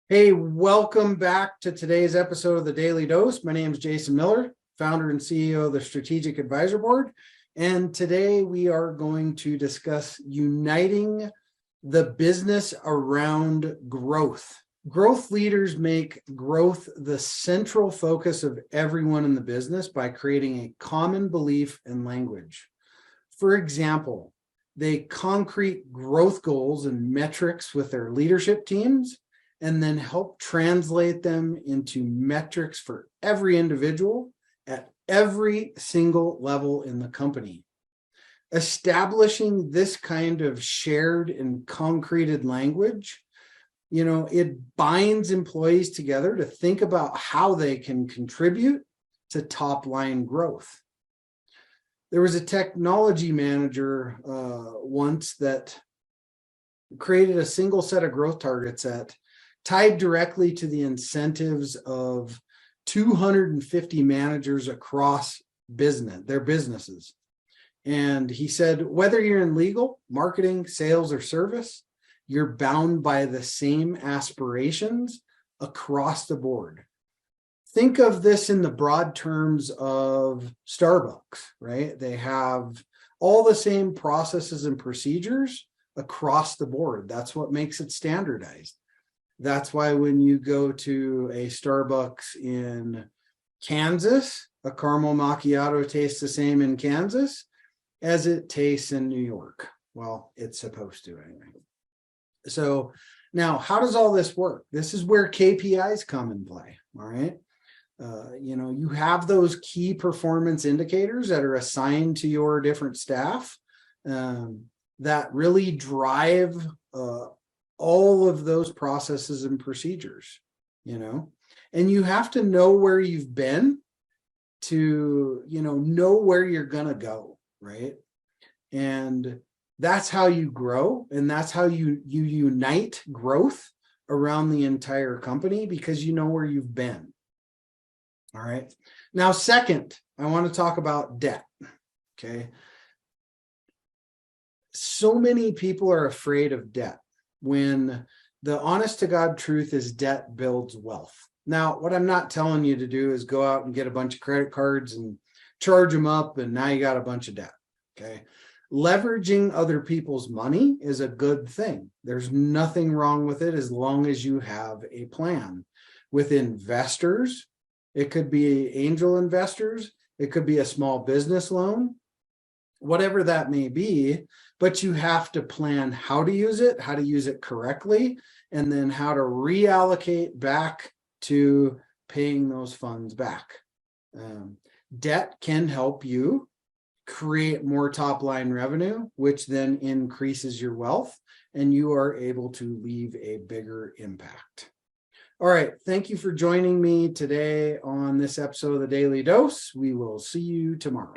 Hey, welcome back to today's episode of the Daily Dose. My name is Jason Miller, founder and CEO of the Strategic Advisor Board. And today we are going to discuss uniting the business around growth. Growth leaders make growth the central focus of everyone in the business by creating a common belief and language. For example, they concrete growth goals and metrics with their leadership teams, and then help translate them into metrics for every individual at every single level in the company. Establishing this kind of shared and concreted language, it binds employees together to think about how they can contribute to top line growth. There was a technology manager once that created a single set of growth targets that tied directly to the incentives of 250 managers across their businesses. And he said, whether you're in legal, marketing, sales, or service, you're bound by the same aspirations across the board. Think of this in the broad terms of Starbucks, right? They have all the same processes and procedures across the board. That's what makes it standardized. That's why when you go to a Starbucks in Kansas, a caramel macchiato tastes the same in Kansas as it tastes in New York. Well, it's supposed to anyway. So now, how does all this work? This is where KPIs come in play, all right? You have those key performance indicators that are assigned to your different staff that really drive all of those processes and procedures, and you have to know where you've been to, know where you're going to go, right? And that's how you grow. And that's how you unite growth around the entire company, because you know where you've been. All right. Now, second, I want to talk about debt. Okay. So many people are afraid of debt, when the honest to God truth is debt builds wealth. Now, what I'm not telling you to do is go out and get a bunch of credit cards and charge them up, and now you got a bunch of debt. Okay. Leveraging other people's money is a good thing. There's nothing wrong with it as long as you have a plan. With investors, it could be angel investors, it could be a small business loan, whatever that may be, but you have to plan how to use it correctly, and then how to reallocate back to paying those funds back. Debt can help you create more top line revenue, which then increases your wealth, and you are able to leave a bigger impact. All right. Thank you for joining me today on this episode of the Daily Dose. We will see you tomorrow.